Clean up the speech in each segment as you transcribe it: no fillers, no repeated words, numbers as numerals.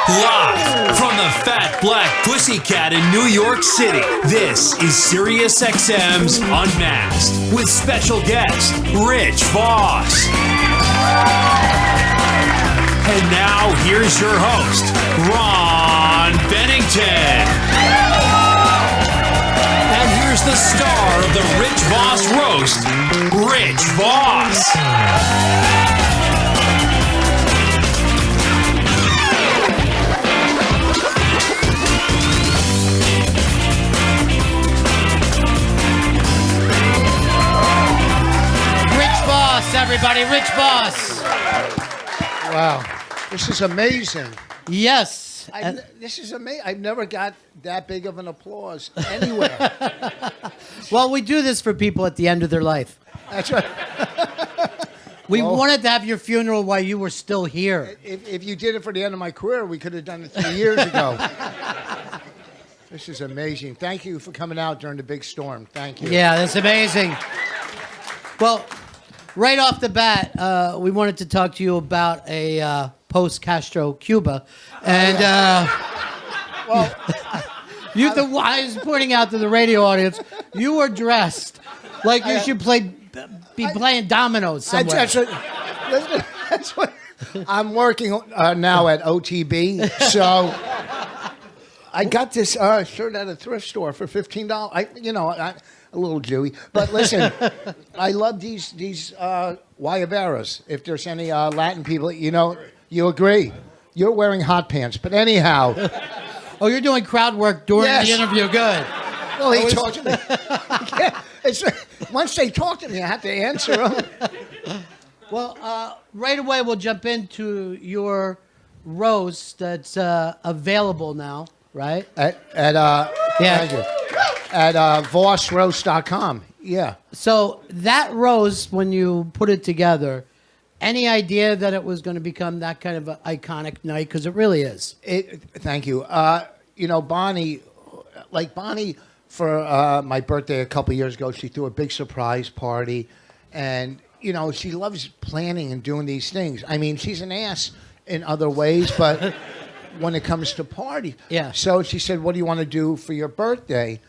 Live from the Fat Black Pussycat in New York City, this is Sirius XM's Unmasked with special guest Rich Vos. And now here's your host, Ron Bennington. And here's the star of the Rich Vos roast, Rich Vos. Everybody, Rich Vos. Wow, this is amazing. Yes. This is amazing. I've never got that big of an applause anywhere. Well, we do this for people at the end of their life. That's right. We wanted to have your funeral while you were still here. If you did it for the end of my career, we could have done it 3 years ago. This is amazing. Thank you for coming out during the big storm. Thank you. Yeah, that's amazing. Well, right off the bat, we wanted to talk to you about a post-Castro Cuba. And I was pointing out to the radio audience, you were dressed like you should be playing dominoes somewhere. That's what I'm working now at OTB. So I got this shirt at a thrift store for $15. A little Jewy, but listen, I love these guayaberas. If there's any Latin people, you agree. You're wearing hot pants, but anyhow. Oh, you're doing crowd work during the interview. Good. Well, he talked to me. Once they talk to me, I have to answer them. Well, right away we'll jump into your roast that's available now, right? Thank you. At VosRoast.com. Yeah. So that roast, when you put it together, any idea that it was going to become that kind of an iconic night? Because it really is. Thank you. Bonnie, for my birthday a couple years ago, she threw a big surprise party. And, she loves planning and doing these things. I mean, she's an ass in other ways, but when it comes to parties. Yeah. So she said, what do you want to do for your birthday?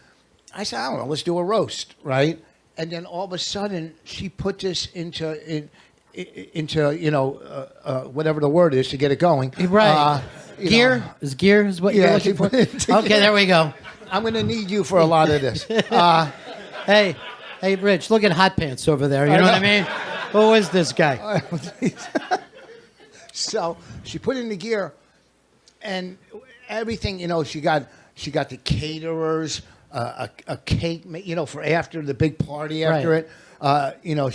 I said, I don't know, let's do a roast, right? And then all of a sudden, she put this into whatever the word is to get it going. Right. Gear is what you're looking for? Okay, there we go. I'm going to need you for a lot of this. Hey, Rich, look at hot pants over there. You know what I mean? Who is this guy? So she put in the gear, and everything, she got the caterers, a cake, for after the big party after it.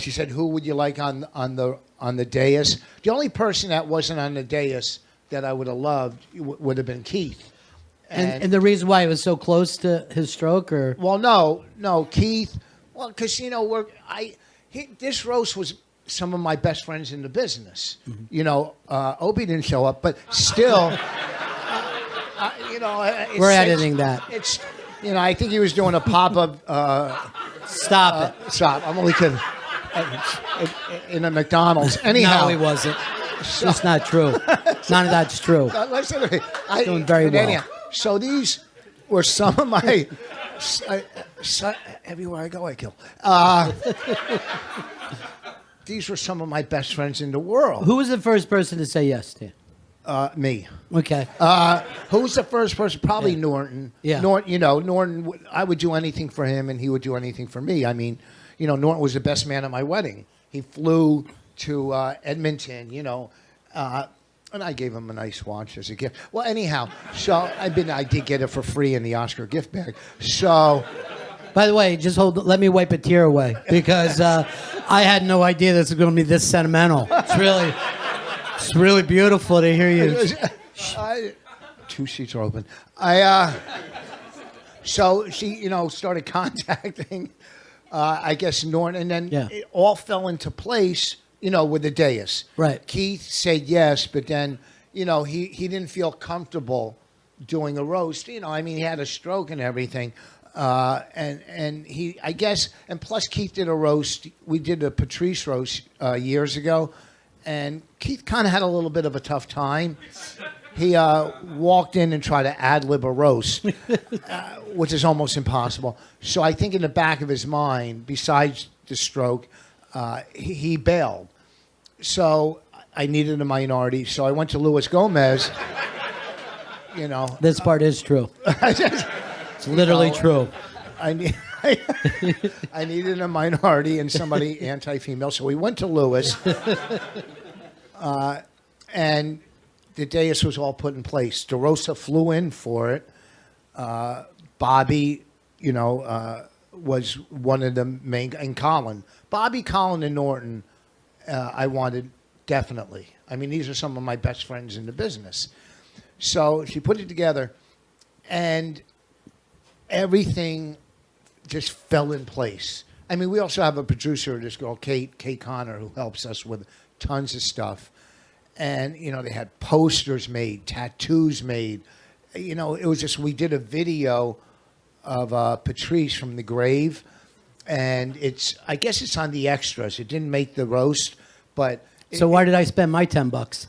She said, who would you like on the dais? The only person that wasn't on the dais that I would have loved would have been Keith. And the reason why he was so close to his stroke, or? Well, no, Keith. Well, because this roast was some of my best friends in the business. Mm-hmm. Opie didn't show up, but still, we're editing that. It's. I think he was doing a pop-up. Stop it. Stop. I'm only kidding. In a McDonald's. Anyhow. No, he wasn't. That's not true. None of that's true. Listen to me. Doing very well. Anyhow, so these were some of my... everywhere I go, I kill. These were some of my best friends in the world. Who was the first person to say yes to you? Me. Okay. Who's the first person? Probably Norton. Yeah. Norton. I would do anything for him, and he would do anything for me. I mean, Norton was the best man at my wedding. He flew to Edmonton. And I gave him a nice watch as a gift. Well, anyhow, so I did get it for free in the Oscar gift bag. So. By the way, just let me wipe a tear away, because I had no idea this was going to be this sentimental. It's really beautiful to hear you. Two seats are open. So she, started contacting, I guess, Norton, and then it all fell into place, with the dais. Right. Keith said yes, but then, he didn't feel comfortable doing a roast. He had a stroke and everything. And he, I guess, and plus Keith did a roast. We did a Patrice roast years ago, and Keith kind of had a little bit of a tough time. he walked in and tried to ad-lib a roast, which is almost impossible. So I think in the back of his mind, besides the stroke, he bailed. So I needed a minority, so I went to Luis Gomez. You know, This part is true. It's literally true. I needed a minority and somebody anti-female, so we went to Luis, and the dais was all put in place. DeRosa flew in for it. Bobby, was one of the main, and Colin. Bobby, Colin, and Norton, I wanted definitely. I mean, these are some of my best friends in the business. So she put it together, and everything just fell in place. I mean, we also have a producer, this girl, Kate Connor, who helps us with tons of stuff. And, they had posters made, tattoos made. It was just, we did a video of Patrice from the grave. And I guess it's on the extras. It didn't make the roast, but... So why did I spend my $10?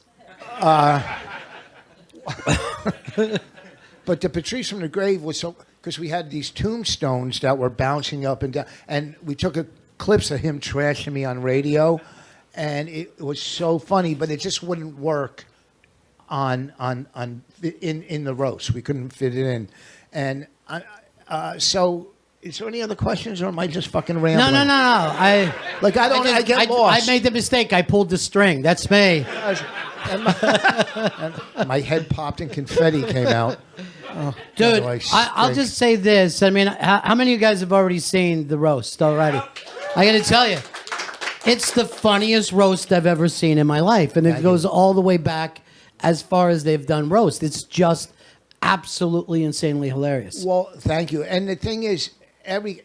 But the Patrice from the grave was so... Because we had these tombstones that were bouncing up and down. And we took clips of him trashing me on radio. And it was so funny, but it just wouldn't work in the roast. We couldn't fit it in. And so... Is there any other questions, or am I just fucking rambling? No. I get lost. I made the mistake. I pulled the string. That's me. And my head popped and confetti came out. Oh, Dude, God, I'll just say this. I mean, how many of you guys have already seen the roast already? I got to tell you, it's the funniest roast I've ever seen in my life. And it goes all the way back as far as they've done roast. It's just absolutely insanely hilarious. Well, thank you. And the thing is,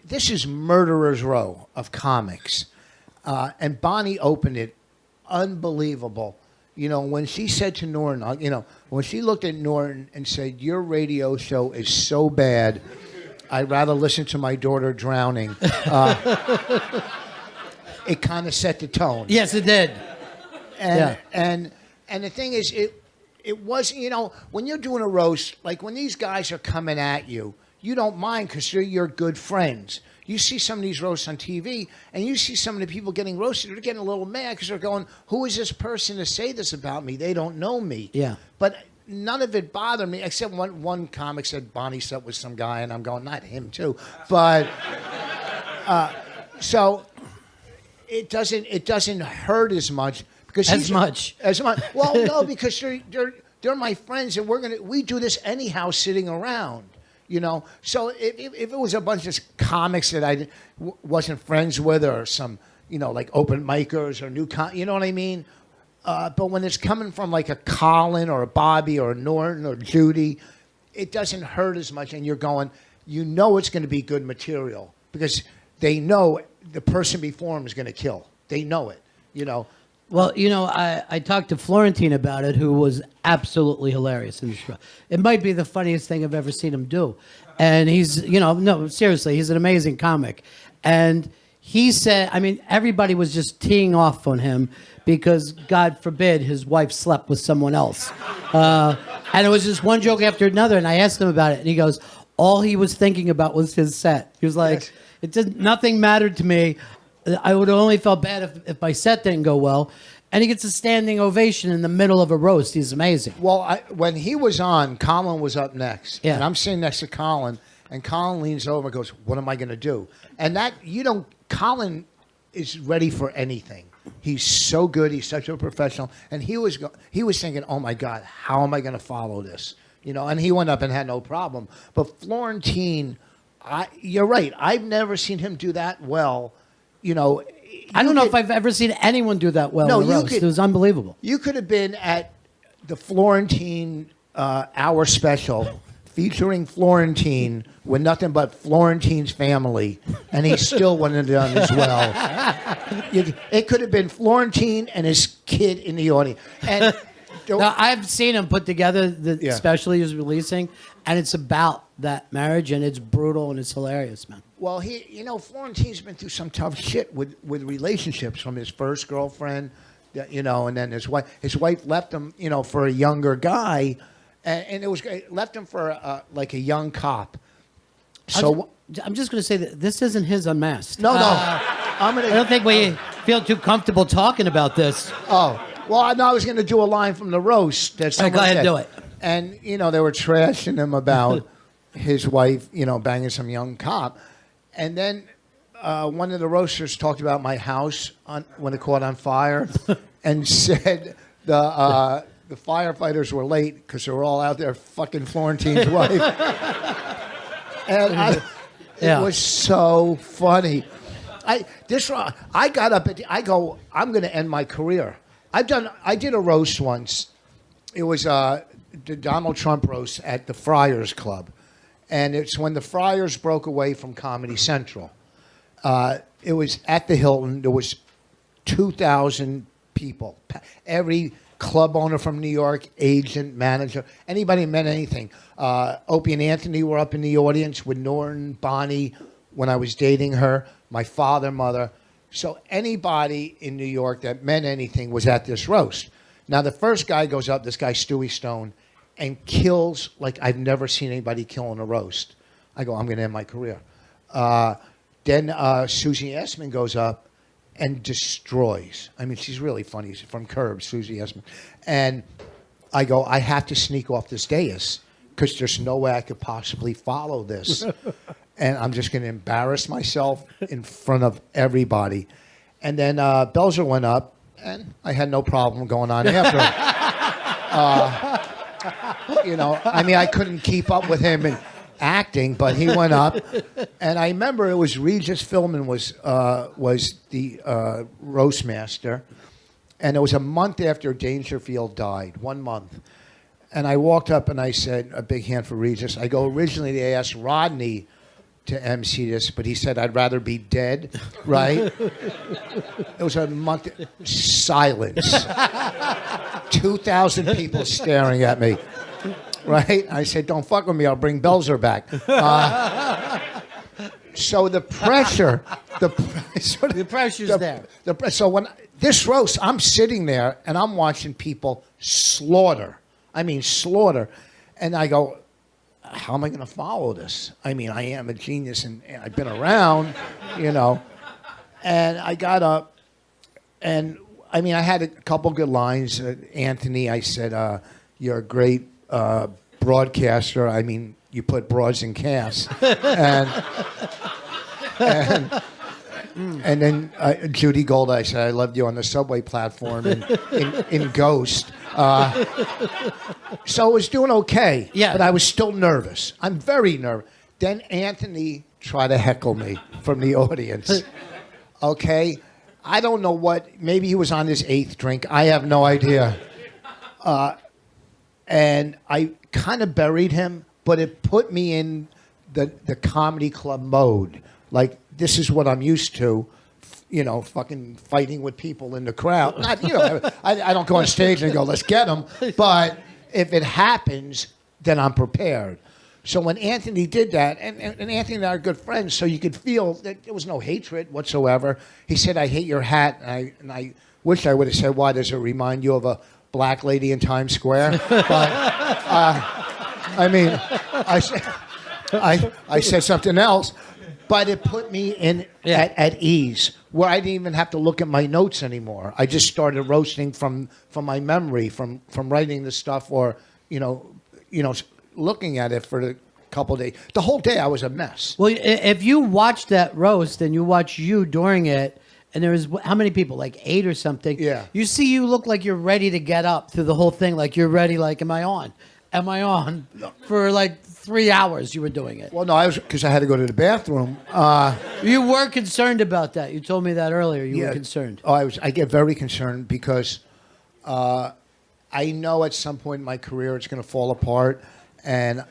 this is Murderer's Row of comics. And Bonnie opened it unbelievable. When she said to Norton, when she looked at Norton and said, your radio show is so bad, I'd rather listen to my daughter drowning. It kind of set the tone. Yes, it did. And the thing is, it was, when you're doing a roast, like when these guys are coming at you, you don't mind because they're your good friends. You see some of these roasts on TV, and you see some of the people getting roasted. They're getting a little mad because they're going, who is this person to say this about me? They don't know me. Yeah. But none of it bothered me, except one comic said Bonnie slept with some guy, and I'm going, not him too. But, so it doesn't hurt as much. Because As much. Well, no, because they're my friends, and we do this anyhow sitting around. So if it was a bunch of comics that I wasn't friends with, or some, like open micers or you know what I mean? But when it's coming from like a Colin or a Bobby or a Norton or Judy, it doesn't hurt as much. And you're going, it's going to be good material because they know the person before them is going to kill. They know it, Well, I talked to Florentine about it, who was absolutely hilarious in the show. It might be the funniest thing I've ever seen him do. And he's, no, seriously, he's an amazing comic. And he said, I mean, everybody was just teeing off on him because, God forbid, his wife slept with someone else. And it was just one joke after another. And I asked him about it. And he goes, all he was thinking about was his set. He was like, nothing mattered to me. I would have only felt bad if my set didn't go well. And he gets a standing ovation in the middle of a roast. He's amazing. Well, when he was on, Colin was up next. Yeah. And I'm sitting next to Colin, and Colin leans over and goes, what am I going to do? And Colin is ready for anything. He's so good. He's such a professional. And he was thinking, oh, my God, how am I going to follow this? And he went up and had no problem. But Florentine, you're right. I've never seen him do that well. I don't know if I've ever seen anyone do that well. No, in a roast. It was unbelievable. You could have been at the Florentine hour special featuring Florentine with nothing but Florentine's family, and he still wouldn't have done as well. It could have been Florentine and his kid in the audience. And now, I've seen him put together the special he was releasing, and it's about that marriage, and it's brutal and it's hilarious, man. Well, Florentine's been through some tough shit with relationships, from his first girlfriend You know, and then his wife left him, you know, for a younger guy, and it was left him for like a young cop. So I'm just going to say that this isn't his Unmasked. no, I don't think we feel too comfortable talking about this. Oh, well, I was going to do a line from the roast. That All right, go ahead and do it. And, you know, they were trashing him about his wife, you know, banging some young cop. And then one of the roasters talked about my house when it caught on fire and said the firefighters were late because they were all out there fucking Florentine's wife. And it was so funny. I got up I go, I'm going to end my career. I did a roast once. It was the Donald Trump roast at the Friars Club. And it's when the Friars broke away from Comedy Central. It was at the Hilton. There was 2,000 people. Every club owner from New York, agent, manager, anybody meant anything. Opie and Anthony were up in the audience with Norton, Bonnie, when I was dating her, my father, mother. So anybody in New York that meant anything was at this roast. Now, the first guy goes up, this guy, Stewie Stone, and kills like I've never seen anybody kill in a roast. I go, I'm going to end my career. Then Susie Essman goes up and destroys. I mean, she's really funny. She's from Curb, Susie Essman. And I go, I have to sneak off this dais because there's no way I could possibly follow this. And I'm just going to embarrass myself in front of everybody. And then Belzer went up, and I had no problem going on after him. You know, I mean, I couldn't keep up with him in acting, but he went up. And I remember it was Regis Philbin was the roast master. And it was a month after Dangerfield died, 1 month. And I walked up and I said, a big hand for Regis. I go, originally they asked Rodney to MC this, but he said, I'd rather be dead, right? It was a month, silence. 2,000 people staring at me, right? I said, don't fuck with me, I'll bring Belzer back. So the pressure, the pressure's there. So when this roast, I'm sitting there and I'm watching people slaughter. I mean, slaughter. And I go, how am I going to follow this? I mean, I am a genius and I've been around, you know. And I got up and, I mean, I had a couple good lines. Anthony, I said, you're a great broadcaster. I mean, you put broads in casts. And then Judy Gold, I said, I loved you on the subway platform in Ghost. So I was doing okay, but I was still nervous. I'm very nervous. Then Anthony tried to heckle me from the audience. Okay? I don't know what, maybe he was on his 8th drink. I have no idea. And I kind of buried him, but it put me in the comedy club mode. Like, this is what I'm used to, you know, fucking fighting with people in the crowd. Not, you know, I don't go on stage and go, let's get them. But if it happens, then I'm prepared. So when Anthony did that, and Anthony and I are good friends, so you could feel that there was no hatred whatsoever. He said, I hate your hat. And I wish I would have said, why does it remind you of a black lady in Times Square? But, I mean, I said something else. But it put me in at ease, where I didn't even have to look at my notes anymore. I just started roasting from my memory, from writing the stuff, or you know, looking at it for a couple of days. The whole day I was a mess. Well, if you watch that roast and you watch you during it, and there was how many people, like 8 or something? Yeah. You see, you look like you're ready to get up through the whole thing, like you're ready. Like, am I on? Am I on? For like 3 hours you were doing it. Well, no, I was, because I had to go to the bathroom. You were concerned about that. You told me that earlier. You were concerned. Oh, I get very concerned because I know at some point in my career it's going to fall apart. And,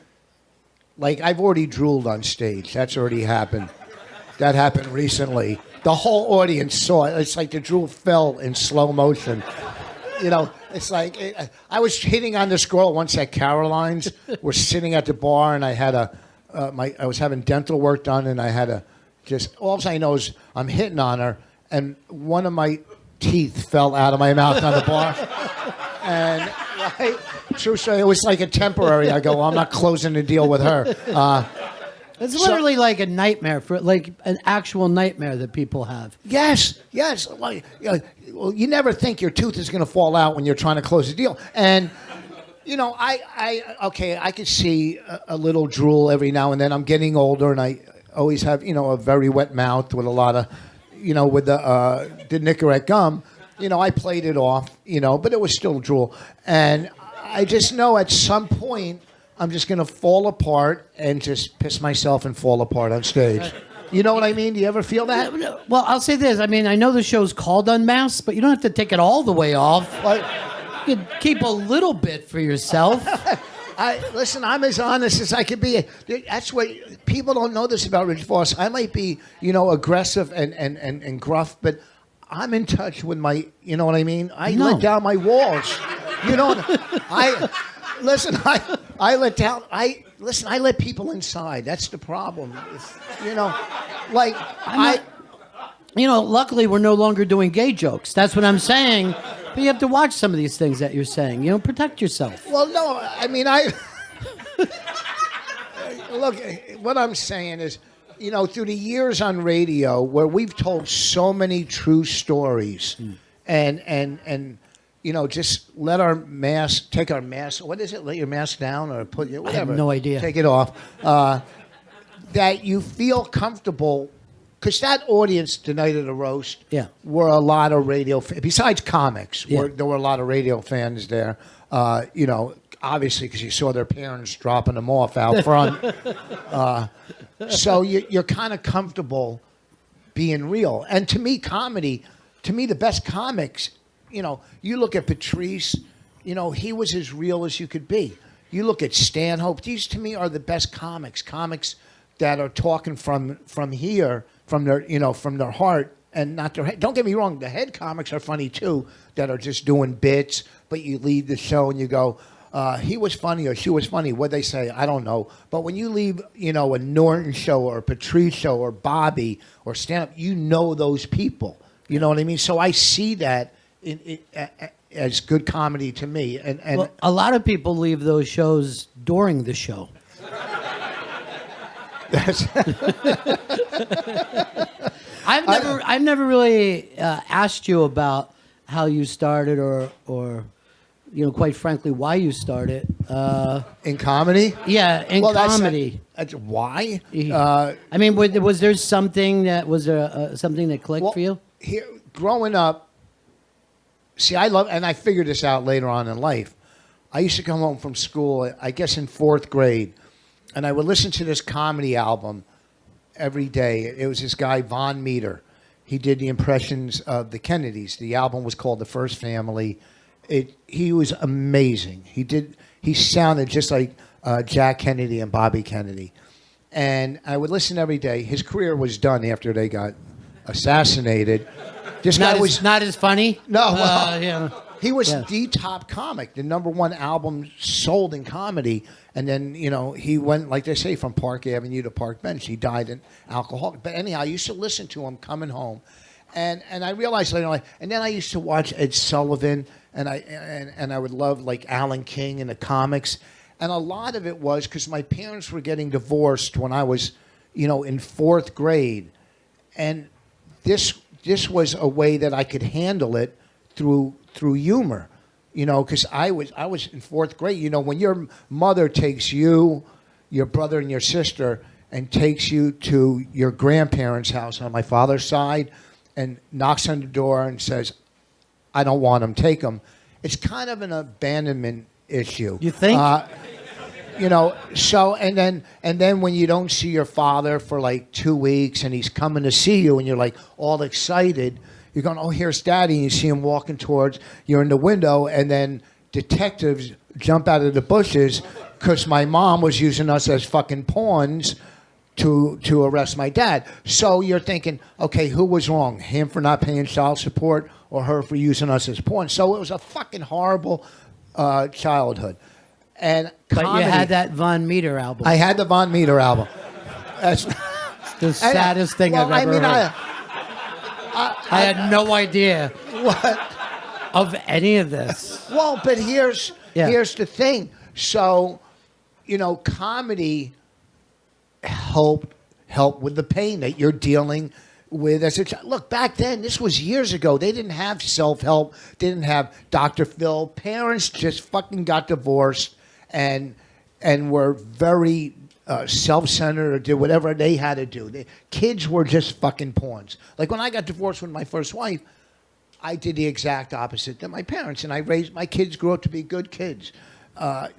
like, I've already drooled on stage. That's already happened. That happened recently. The whole audience saw it. It's like the drool fell in slow motion. You know, it's like I was hitting on this girl once at Caroline's. We're sitting at the bar, and I had I was having dental work done, and I had all I know is I'm hitting on her, and one of my teeth fell out of my mouth on the bar. And right, true story, it was like a temporary. I go, well, I'm not closing the deal with her. It's literally like a nightmare like an actual nightmare that people have. Yes. Like, well, you never think your tooth is going to fall out when you're trying to close a deal. And, I could see a little drool every now and then. I'm getting older, and I always have, a very wet mouth with a lot of, with the Nicorette gum. I played it off, but it was still drool. And I just know at some point, I'm just going to fall apart and just piss myself and fall apart on stage. You know what I mean? Do you ever feel that? Well, I'll say this. I mean, I know the show's called Unmasked, but you don't have to take it all the way off. You can keep a little bit for yourself. Listen, I'm as honest as I could be. That's what people don't know this about Rich Vos. I might be, aggressive and gruff, but I'm in touch with my, you know what I mean? I let down my walls. I let people inside. That's the problem. Luckily we're no longer doing gay jokes. That's what I'm saying. But you have to watch some of these things that you're saying. Protect yourself. Well, no, I mean, look, what I'm saying is, through the years on radio where we've told so many true stories and just let our mask, take our mask, what is it? Let your mask down or put your, whatever. I have no idea. Take it off. That you feel comfortable, because that audience tonight at the roast were a lot of radio, besides comics, there were a lot of radio fans there, obviously because you saw their parents dropping them off out front. So you're kind of comfortable being real. And to me, comedy, the best comics, you look at Patrice, he was as real as you could be. You look at Stanhope. These, to me, are the best comics that are talking from here, from their heart and not their head. Don't get me wrong, the head comics are funny too, that are just doing bits, but you leave the show and you go, he was funny or she was funny. What they say, I don't know. But when you leave, a Norton show or a Patrice show or Bobby or stand-up, those people. You know what I mean? So I see that as good comedy to me. And well, a lot of people leave those shows during the show. I've never really asked you about how you started or quite frankly, why you started. In comedy? Yeah, comedy. That's why? I mean, was there something that something that clicked for you? Here, growing up, see, I figured this out later on in life. I used to come home from school, I guess in 4th grade, and I would listen to this comedy album every day. It was this guy, Von Meter. He did the impressions of the Kennedys. The album was called The First Family. He was amazing. He sounded just like Jack Kennedy and Bobby Kennedy. And I would listen every day. His career was done after they got assassinated. This guy was not as funny. No, he was the top comic, the #1 album sold in comedy. And then, he went, like they say, from Park Avenue to Park Bench. He died an alcoholic. But anyhow, I used to listen to him coming home. And I realized later on, and then I used to watch Ed Sullivan, and I would love like Alan King and the comics. And a lot of it was because my parents were getting divorced when I was, in 4th grade. And this was a way that I could handle it through humor. Because I was in 4th grade. When your mother takes you, your brother and your sister, and takes you to your grandparents' house on my father's side, and knocks on the door and says, "I don't want them, take them." It's kind of an abandonment issue. You think? So and then when you don't see your father for like 2 weeks, and he's coming to see you, and you're like all excited. You're going, "Oh, here's Daddy," and you see him walking towards, you're in the window, and then detectives jump out of the bushes because my mom was using us as fucking pawns to arrest my dad. So you're thinking, okay, who was wrong? Him for not paying child support or her for using us as pawns? So it was a fucking horrible childhood. And but comedy, you had that Von Meter album. I had the Von Meter album. That's the saddest thing I've ever heard. I had no idea. What? of any of this. Well, but here's Yeah. the thing. So, comedy help with the pain that you're dealing with as a child. Look, back then, this was years ago. They didn't have self-help. They didn't have Dr. Phil. Parents just fucking got divorced and were very self-centered or did whatever they had to do. Kids were just fucking pawns. Like when I got divorced with my first wife, I did the exact opposite than my parents, and I raised my kids grew up to be good kids,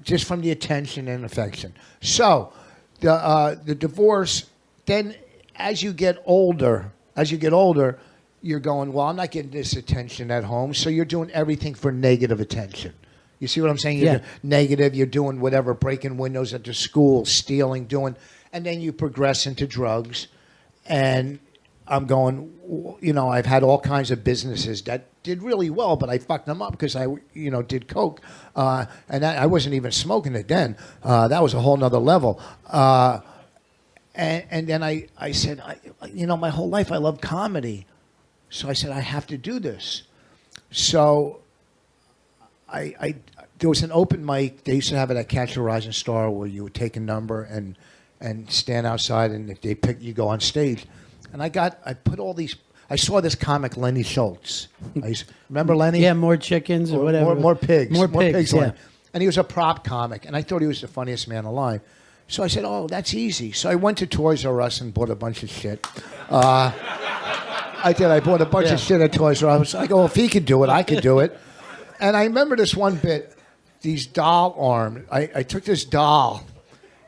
just from the attention and affection. So, the divorce. Then, as you get older, you're going, well, I'm not getting this attention at home, so you're doing everything for negative attention. You see what I'm saying? You're negative. You're doing whatever, breaking windows at the school, stealing, and then you progress into drugs, and I'm going, I've had all kinds of businesses that did really well, but I fucked them up because I, did coke, and I wasn't even smoking it then. That was a whole nother level. And then I said, my whole life I loved comedy, so I said I have to do this. So there was an open mic. They used to have it at Catch a Rising Star where you would take a number and stand outside, and if they pick, you go on stage. And I put all these. I saw this comic, Lenny Schultz. Remember Lenny? Yeah, more chickens or whatever. More pigs. More pigs. Yeah. And he was a prop comic, and I thought he was the funniest man alive. So I said, oh, that's easy. So I went to Toys R Us and bought a bunch of shit. I did. I bought a bunch of shit at Toys R Us. I go, well, if he could do it, I could do it. And I remember this one bit, these doll arms. I took this doll,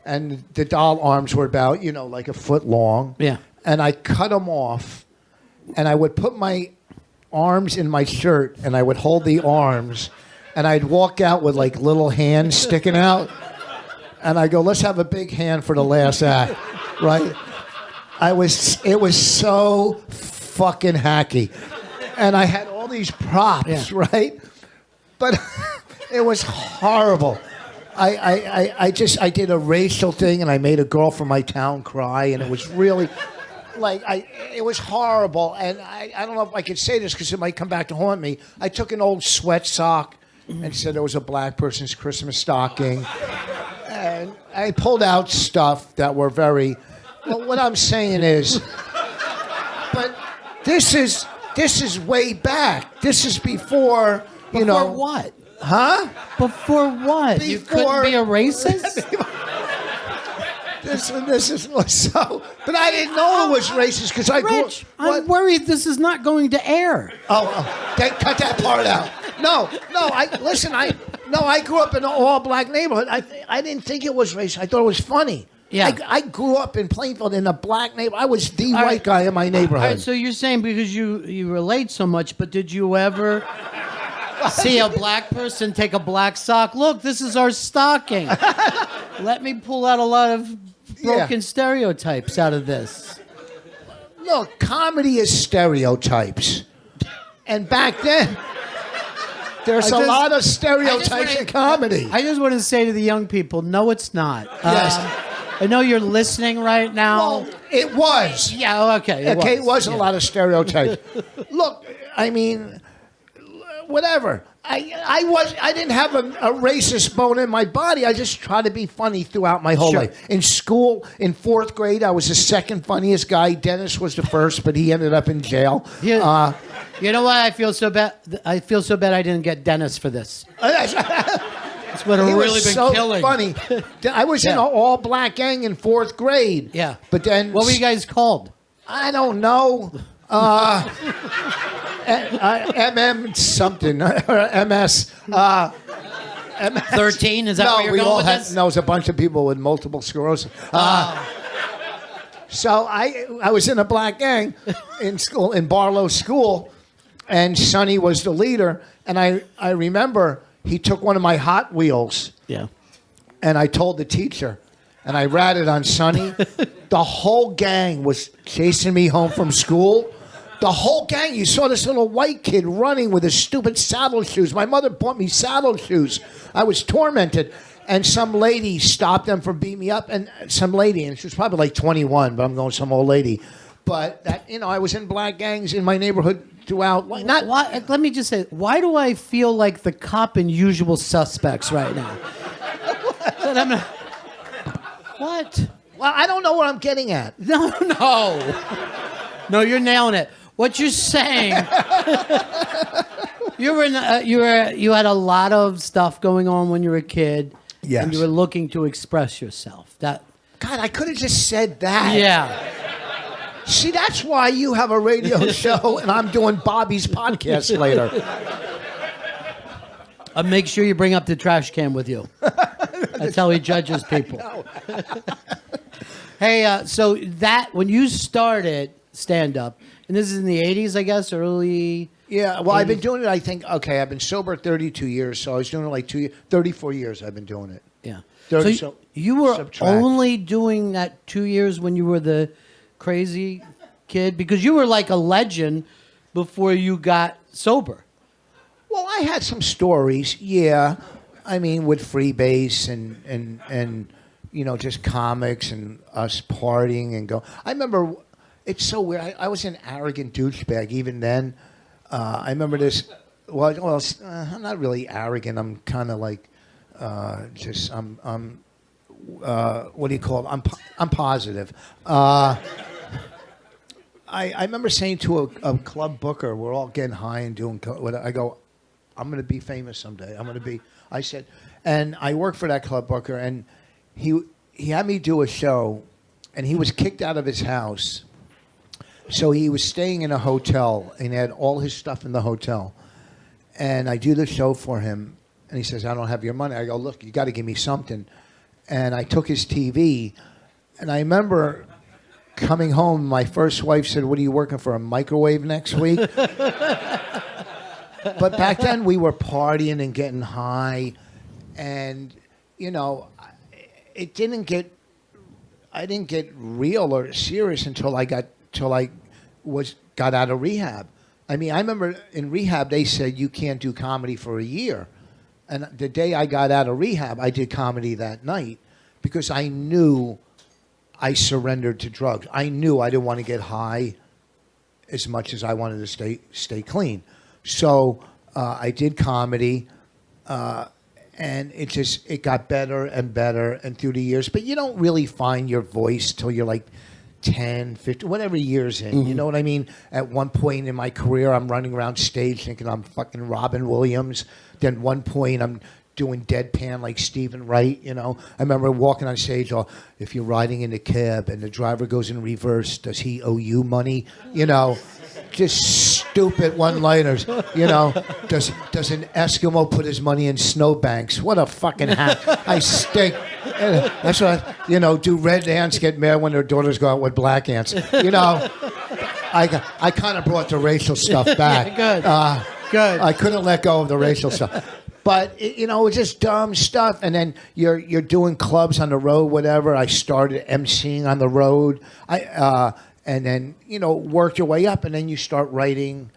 and the doll arms were about, like a foot long. Yeah. And I cut them off, and I would put my arms in my shirt, and I would hold the arms, and I'd walk out with like little hands sticking out. And I go, let's have a big hand for the last act, right? It was so fucking hacky. And I had all these props, right? But it was horrible. I did a racial thing, and I made a girl from my town cry, and it was really, it was horrible. And I don't know if I could say this because it might come back to haunt me. I took an old sweat sock and said it was a black person's Christmas stocking. And I pulled out stuff that were very. Well, what I'm saying is, but this is way back. This is before Before what? Huh? Before what? You couldn't be a racist? This is so. But I didn't know it was racist because I grew. Rich, I'm worried this is not going to air. Cut that part out. No. I grew up in an all-black neighborhood. I didn't think it was racist. I thought it was funny. Yeah. I grew up in Plainfield in a black neighborhood. I was the white guy in my neighborhood. All right, so you're saying because you relate so much, but did you ever see a black person take a black sock? Look, this is our stocking. Let me pull out a lot of broken stereotypes out of this. Look, comedy is stereotypes. And back then, there's a lot of stereotypes in comedy. I just want to say to the young people, no, it's not. Yes. I know you're listening right now. Well, it was. Yeah, okay. It was a lot of stereotypes. Look, I mean, whatever. I didn't have a racist bone in my body. I just tried to be funny throughout my whole life. In school, in 4th grade, I was the second funniest guy. Dennis was the first, but he ended up in jail. Yeah. You know why I feel so bad? I feel so bad I didn't get Dennis for this. That's what really been so killing. Funny. I was in an all-black gang in 4th grade. Yeah. But then... What were you guys called? I don't know. MM something or MS. 13? Is that what you're going with this? No, it was a bunch of people with multiple sclerosis. So I was in a black gang in school, in Barlow School, and Sonny was the leader. And I remember he took one of my Hot Wheels. Yeah. And I told the teacher, and I ratted on Sonny. The whole gang was chasing me home from school. The whole gang, you saw this little white kid running with his stupid saddle shoes. My mother bought me saddle shoes. I was tormented. And some lady stopped them from beating me up. And some lady, and she was probably like 21, but I'm going some old lady. But that, I was in black gangs in my neighborhood throughout. Not Why, let me just say, why do I feel like the cop in Usual Suspects right now? That I'm not- what? Well, I don't know what I'm getting at. No, you're nailing it. What you're saying, you had a lot of stuff going on when you were a kid, Yes. and you were looking to express yourself. God, I could have just said that. Yeah. See, that's why you have a radio show and I'm doing Bobby's podcast later. Make sure you bring up the trash can with you. That's how he judges people. Hey, so that when you started stand-up, and this is in the 80s, I guess, early... Yeah, well, 80s. I've been doing it, I think, okay, I've been sober 32 years, so I was doing it like 34 years I've been doing it. Yeah. 30, so you were subtract. only doing that 2 years when you were the crazy kid? Because you were like a legend before you got sober. Well, I had some stories, yeah. I mean, with Freebase and you know, just comics and us partying and go. I remember, it's so weird. I was an arrogant douchebag even then. I remember this. Well, I'm not really arrogant. I'm kind of like, what do you call it? I'm positive. I remember saying to a club booker, we're all getting high and doing. I go, I'm going to be famous someday. I said, and I worked for that club booker, and he had me do a show, and he was kicked out of his house. So he was staying in a hotel, and he had all his stuff in the hotel. And I do the show for him, and he says, I don't have your money. I go, look, you got to give me something. And I took his TV, and I remember coming home, my first wife said, what are you working for, a microwave next week? But back then, we were partying and getting high, and, you know, I didn't get real or serious until I got out of rehab. I mean, I remember in rehab, they said you can't do comedy for a year. And the day I got out of rehab, I did comedy that night because I knew I surrendered to drugs. I knew I didn't want to get high as much as I wanted to stay clean. So I did comedy, and it got better and better and through the years. But you don't really find your voice till you're like 10, 15, whatever years in. Mm-hmm. You know what I mean? At one point in my career, I'm running around stage thinking I'm fucking Robin Williams. Then one point, I'm doing deadpan like Stephen Wright, you know. I remember walking on stage, if you're riding in a cab and the driver goes in reverse, does he owe you money? You know, just stupid one-liners, you know. Does an Eskimo put his money in snowbanks? What a fucking hack. I stink. That's what, do red ants get mad when their daughters go out with black ants? You know, I kind of brought the racial stuff back. Yeah, good. I couldn't let go of the racial stuff. But, it's just dumb stuff. And then you're doing clubs on the road, whatever. I started emceeing on the road. And then, work your way up. And then you start writing.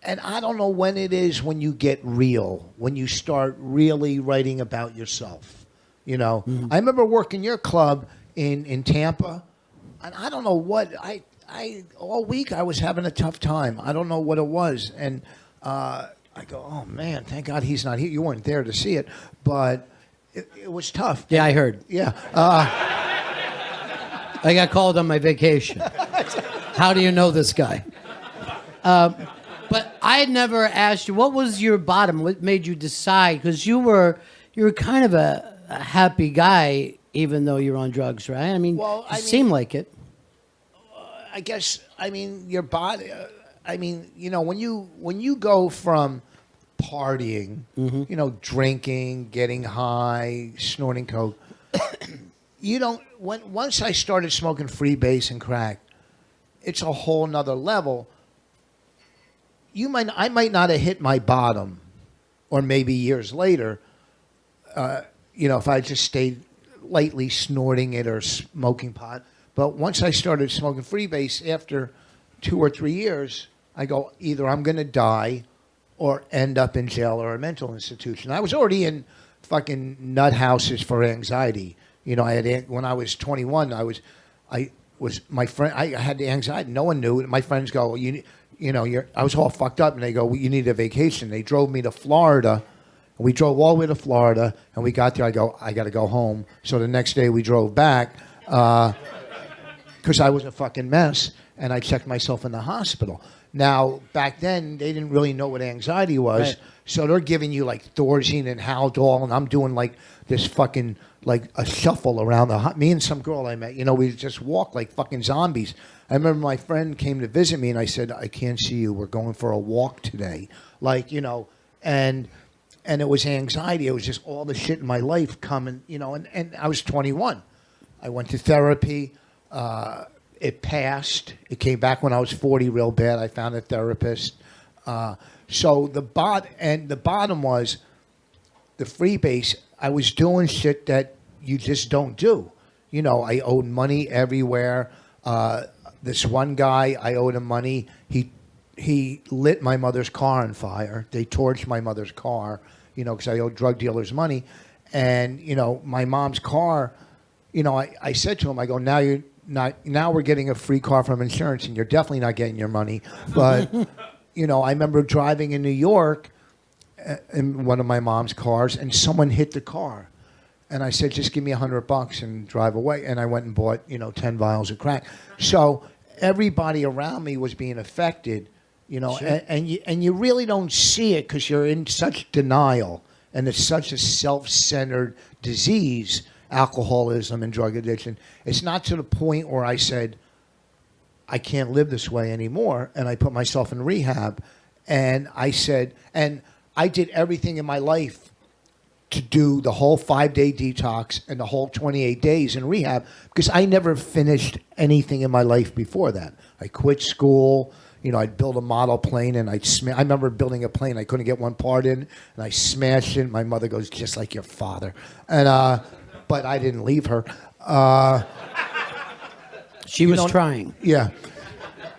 And I don't know when it is when you get real, when you start really writing about yourself. Mm-hmm. I remember working your club in Tampa. And I don't know what. I all week I was having a tough time. I don't know what it was. And I go, oh, man, thank God he's not here. You weren't there to see it, but it was tough. Yeah, I heard. Yeah. I got called on my vacation. How do you know this guy? But I had never asked you, what was your bottom? What made you decide? Because you were kind of a happy guy, even though you're on drugs, right? I mean, you seem like it. I guess, your body... when you go from partying, mm-hmm. Drinking, getting high, snorting coke, once I started smoking Freebase and crack, it's a whole nother level. I might not have hit my bottom, or maybe years later, if I just stayed lightly snorting it or smoking pot. But once I started smoking Freebase, after 2 or 3 years, I go, either I'm going to die or end up in jail or a mental institution. I was already in fucking nut houses for anxiety. When I was 21, I had the anxiety. No one knew. My friends go, I was all fucked up, and they go, well, you need a vacation. They drove me to Florida, and we drove all the way to Florida, and we got there. I go, I got to go home. So the next day we drove back because I was a fucking mess, and I checked myself in the hospital. Now, back then, they didn't really know what anxiety was, Right. so they're giving you like Thorazine and Haldol, and I'm doing like this fucking like a shuffle around me and some girl I met. We just walked like fucking zombies. I remember my friend came to visit me, and I said, I can't see you. We're going for a walk today. And it was anxiety. It was just all the shit in my life coming, and I was 21. I went to therapy. It passed. It came back when I was 40 real bad. I found a therapist. So the bottom was the freebase. I was doing shit that you just don't do. I owed money everywhere. This one guy, I owed him money. He lit my mother's car on fire. They torched my mother's car, because I owed drug dealers money. And, my mom's car, I said to him, I go, now we're getting a free car from insurance, and you're definitely not getting your money. But, I remember driving in New York in one of my mom's cars, and someone hit the car. And I said, just give me $100 and drive away. And I went and bought, 10 vials of crack. So everybody around me was being affected, Sure. and you really don't see it because you're in such denial. And it's such a self-centered disease, alcoholism and drug addiction. It's not to the point where I said, I can't live this way anymore. And I put myself in rehab. And I said, and I did everything in my life to do the whole 5-day detox and the whole 28 days in rehab because I never finished anything in my life before that. I quit school. I'd build a model plane and I remember building a plane. I couldn't get one part in and I smashed it. My mother goes, just like your father. And, but I didn't leave her. She was trying. Yeah.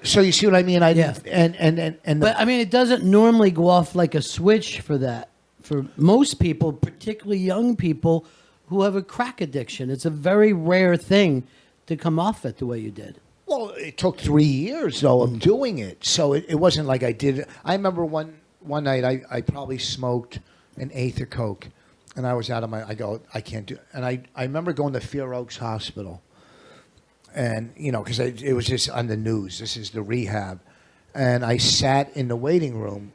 So you see what I mean? Yeah. But I mean, it doesn't normally go off like a switch for that. For most people, particularly young people who have a crack addiction, it's a very rare thing to come off it the way you did. Well, it took 3 years, though, of doing it. So it wasn't like I did it. I remember one night I probably smoked an eighth of Coke. And I was out of I go, I can't do it. And I remember going to Fair Oaks Hospital. And, because it was just on the news. This is the rehab. And I sat in the waiting room,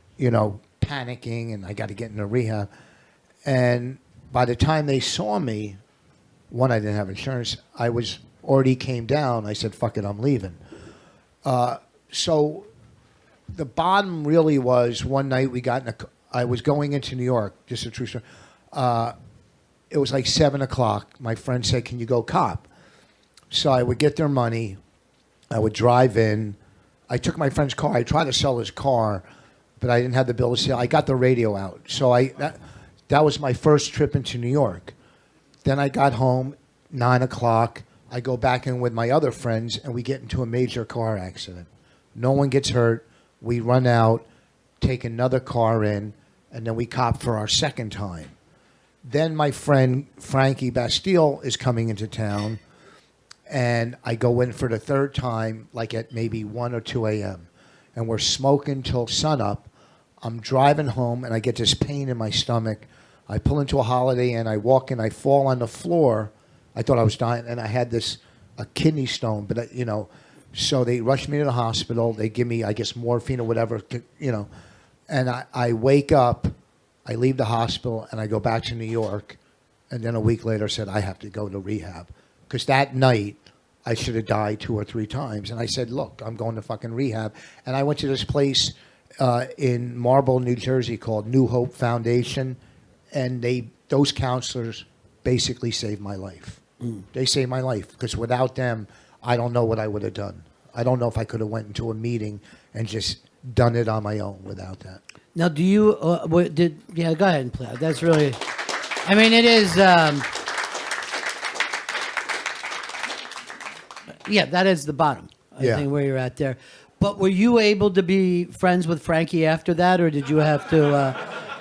panicking, and I got to get into rehab. And by the time they saw me, one, I didn't have insurance. I was already came down. I said, fuck it, I'm leaving. So the bottom really was one night I was going into New York, just a true story. It was like 7 o'clock. My friend said, can you go cop? So I would get their money. I would drive in. I took my friend's car. I tried to sell his car, but I didn't have the bill of sale. I got the radio out. So that was my first trip into New York. Then I got home, 9 o'clock. I go back in with my other friends, and we get into a major car accident. No one gets hurt. We run out, take another car in, and then we cop for our second time. Then my friend Frankie Bastille is coming into town, and I go in for the third time, like at maybe 1 or 2 a.m., and we're smoking till sunup. I'm driving home, and I get this pain in my stomach. I pull into a Holiday Inn. I walk in. I fall on the floor. I thought I was dying, and I had a kidney stone. But so they rushed me to the hospital. They give me, I guess, morphine or whatever, And I wake up. I leave the hospital, and I go back to New York. And then a week later, said I have to go to rehab because that night I should have died 2 or 3 times. And I said, look, I'm going to fucking rehab. And I went to this place in Marlboro, New Jersey called New Hope Foundation. And those counselors basically saved my life. They saved my life because without them, I don't know what I would have done. I don't know if I could have went into a meeting and just done it on my own without that. Now, do you, go ahead and play. That's really, I mean, it is, that is the bottom, I think, where you're at there. But were you able to be friends with Frankie after that, or did you have to,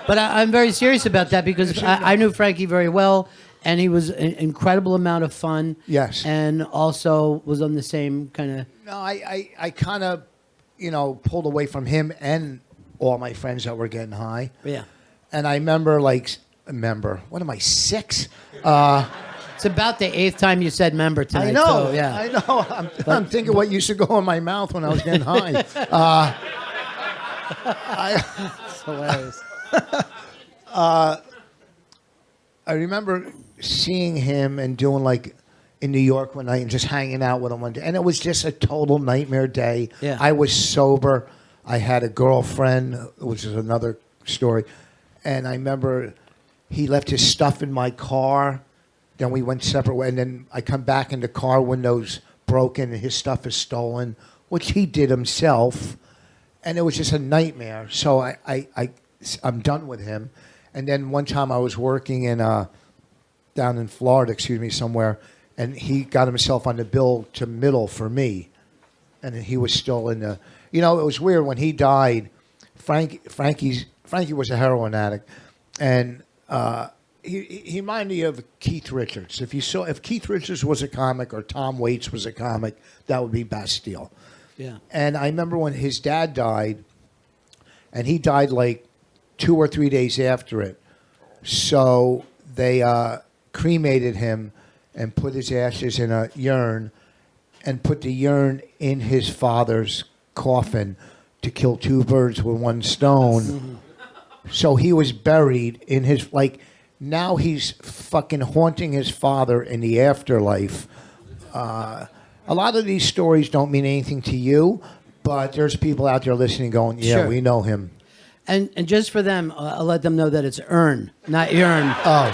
but I'm very serious about that because I knew Frankie very well, and he was an incredible amount of fun. Yes. And also was on the same kind of... No, I kind of, pulled away from him and all my friends that were getting high. Yeah. And I remember, what am I, 6? It's about the 8th time you said member tonight. I know. So, yeah. I know. I'm thinking what used to go in my mouth when I was getting high. It's hilarious. I remember seeing him and doing in New York one night and just hanging out with him one day. And it was just a total nightmare day. Yeah. I was sober. I had a girlfriend, which is another story. And I remember he left his stuff in my car. Then we went separate ways. And then I come back and the car window's broken and his stuff is stolen, which he did himself. And it was just a nightmare. So I'm done with him. And then one time I was working down in Florida, somewhere, and he got himself on the bill to middle for me. And he was still in the... it was weird. When he died, Frankie was a heroin addict. And he reminded me of Keith Richards. If Keith Richards was a comic or Tom Waits was a comic, that would be Bastille. Yeah. And I remember when his dad died, and he died 2 or 3 days after it. So they cremated him and put his ashes in a urn and put the urn in his father's coffin to kill 2 birds with 1 stone. Mm-hmm. So he was buried in his, now he's fucking haunting his father in the afterlife. A lot of these stories don't mean anything to you, but there's people out there listening going, yeah, sure. We know him. And just for them, I'll let them know that it's urn, not urn. Oh.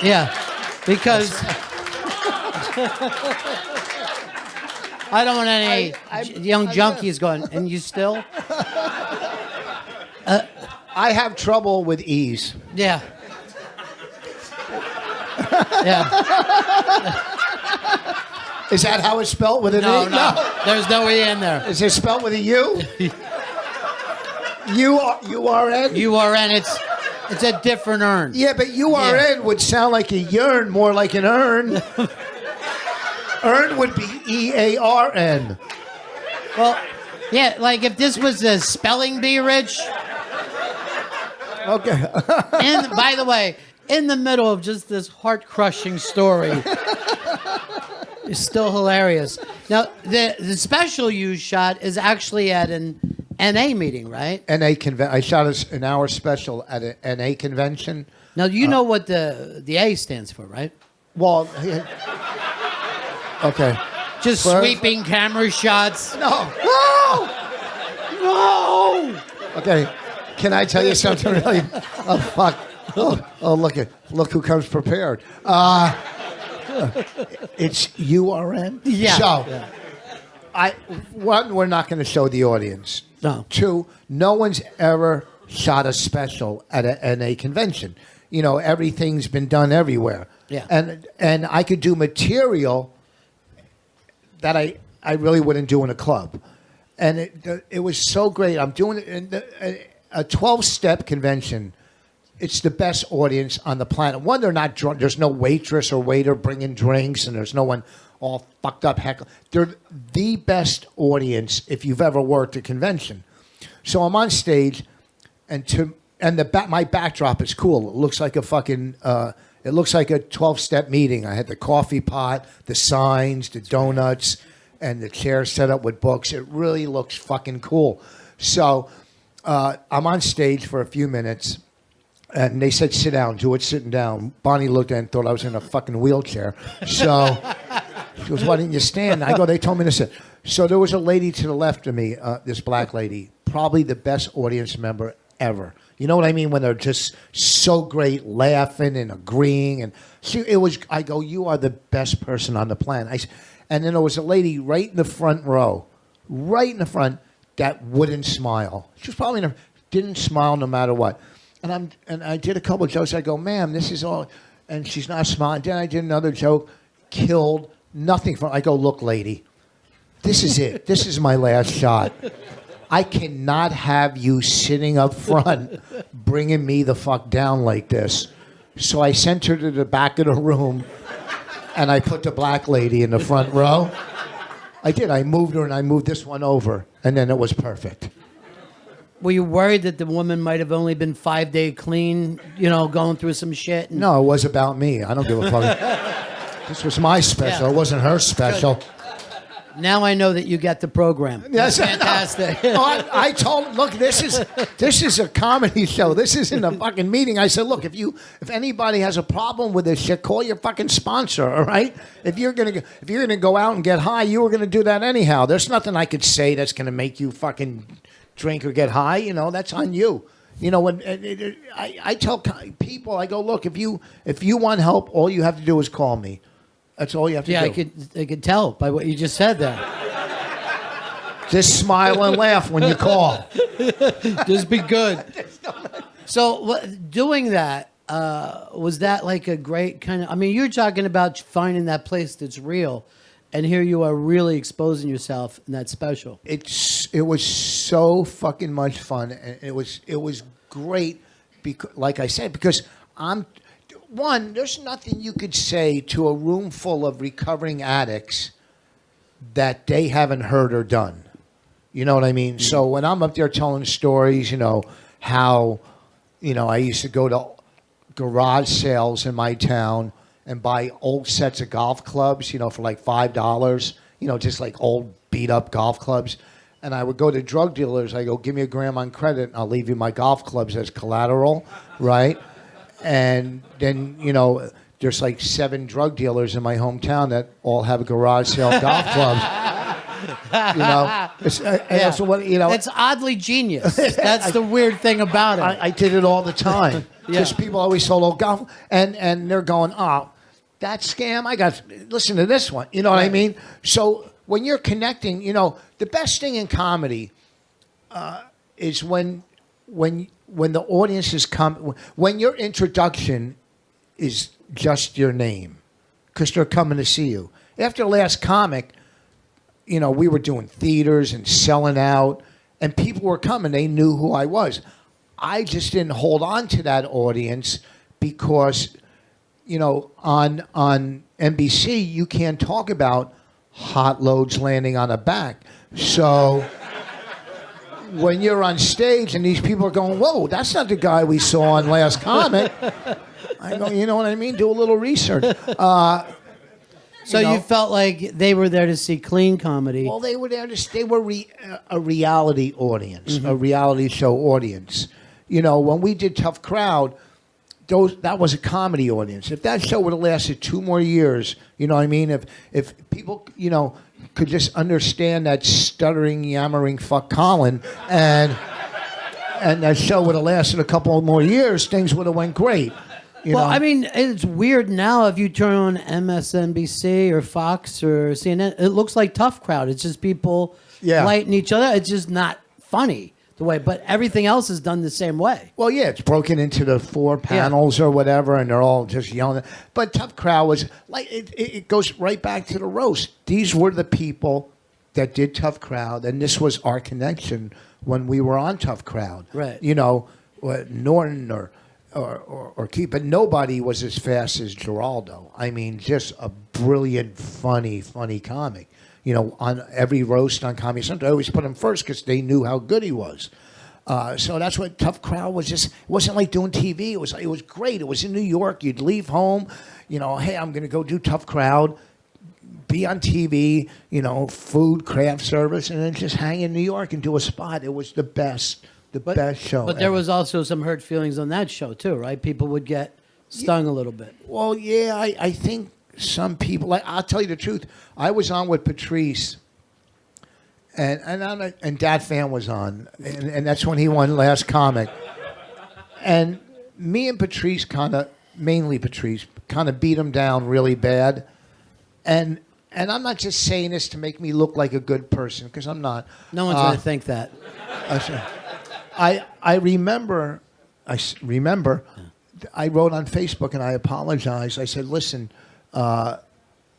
Yeah, because I don't want any young junkies going, and you still? I have trouble with E's. Yeah. Yeah. Is that how it's spelled with an No, E? no. There's no E in there. Is it spelled with a U? U-R-N? U-R-N, it's a different urn. Yeah, but U-R-N would sound like a yearn, more like an urn. Urn would be E-A-R-N. Well, yeah, if this was a spelling bee, Rich. Okay. And by the way, in the middle of just this heart-crushing story, it's still hilarious. Now, the special you shot is actually at an NA meeting, right? NA convention. I shot an hour special at an NA convention. Now, you know what the A stands for, right? Well, okay. Just sweeping camera shots. No. Okay. Can I tell you something really? Oh, fuck. Oh, look who comes prepared. It's URN. Yeah. So, yeah. We're not going to show the audience. No. 2, no one's ever shot a special at a convention. Everything's been done everywhere. Yeah. And I could do material that I really wouldn't do in a club. And it was so great. I'm doing it in a 12-step convention. It's the best audience on the planet. One, they're not drunk. There's no waitress or waiter bringing drinks, and there's no one all fucked up heckle. They're the best audience if you've ever worked a convention. So I'm on stage, and my backdrop is cool. It looks like a fucking. It looks like a 12-step meeting. I had the coffee pot, the signs, the donuts, and the chairs set up with books. It really looks fucking cool. So I'm on stage for a few minutes. And they said, sit down, do it sitting down. Bonnie looked at it and thought I was in a fucking wheelchair. So she goes, why didn't you stand? I go, they told me to sit. So there was a lady to the left of me, this black lady, probably the best audience member ever. You know what I mean? When they're just so great, laughing and agreeing. And I go, you are the best person on the planet. And then there was a lady right in the front row, right in the front, that wouldn't smile. She was probably didn't smile no matter what. And I did a couple of jokes. I go, ma'am, this is all, and she's not smiling. Then I did another joke, killed, nothing from. I go, look, lady, this is it. This is my last shot. I cannot have you sitting up front, bringing me the fuck down like this. So I sent her to the back of the room, and I put the black lady in the front row. I did. I moved her and I moved this one over, and then it was perfect. Were you worried that the woman might have only been 5 day clean, going through some shit? And... No, it was about me. I don't give a fuck. This was my special. Yeah. It wasn't her special. Good. Now I know that you get the program. Yes, That's fantastic. No, I told, look, this is a comedy show. This isn't a fucking meeting. I said, look, if anybody has a problem with this shit, call your fucking sponsor, all right? If you're gonna go out and get high, you were gonna do that anyhow. There's nothing I could say that's gonna make you fucking drink or get high. That's on you. When I tell people, I go, look, if you want help, all you have to do is call me. That's all you have to do. Yeah, I could tell by what you just said there. Just smile and laugh when you call. Just be good. So doing that, was that like a great kind of... I mean, you're talking about finding that place that's real, and here you are really exposing yourself in that special. It was so fucking much fun, and it was great, because, like I said, because there's nothing you could say to a room full of recovering addicts that they haven't heard or done. You know what I mean? So when I'm up there telling stories, how, I used to go to garage sales in my town and buy old sets of golf clubs, for like $5, just like old beat up golf clubs. And I would go to drug dealers. I go, give me $1,000 on credit and I'll leave you my golf clubs as collateral, right? And then, there's like 7 drug dealers in my hometown that all have garage sale golf clubs. That's what, It's oddly genius. That's the weird thing about it. I did it all the time. Yeah. Just people always sold old golf, and they're going, oh, that scam. Listen to this one. You know what I mean? So when you're connecting, the best thing in comedy is when the audience is when your introduction is just your name, because they're coming to see you. After the last comic, we were doing theaters and selling out, and people were coming. They knew who I was. I just didn't hold on to that audience because, on NBC, you can't talk about hot loads landing on a back. So when you're on stage and these people are going, whoa, that's not the guy we saw on last comic. I go, you know what I mean? Do a little research. So you felt like they were there to see clean comedy. Well, they were there they were a reality audience, a reality show audience. When we did Tough Crowd, that was a comedy audience. If that show would have lasted 2 more years, you know what I mean? If people, could just understand that stuttering, yammering fuck Colin, and that show would have lasted a couple more years, things would have went great. I mean, it's weird now if you turn on MSNBC or Fox or CNN, it looks like Tough Crowd. It's just people lighting each other. It's just not funny the way, but everything else is done the same way. Well, yeah, it's broken into the 4 panels or whatever, and they're all just yelling. But Tough Crowd was like, it goes right back to the roast. These were the people that did Tough Crowd, and this was our connection when we were on Tough Crowd. Right. Norton or Keith, but nobody was as fast as Geraldo. I mean, just a brilliant, funny comic. On every roast on Comedy Central, I always put him first because they knew how good he was. So that's what Tough Crowd was. It wasn't like doing TV. It was great. It was in New York. You'd leave home, hey, I'm going to go do Tough Crowd, be on TV, food, craft service, and then just hang in New York and do a spot. It was the best show. But there was also some hurt feelings on that show too, right? People would get stung a little bit. Well, yeah, I think some people. I'll tell you the truth. I was on with Patrice, and Dad Fan was on, and that's when he won last comic. And me and Patrice mainly Patrice, beat him down really bad, and I'm not just saying this to make me look like a good person, because I'm not. No one's going to think that. I remember, I wrote on Facebook and I apologized. I said, listen,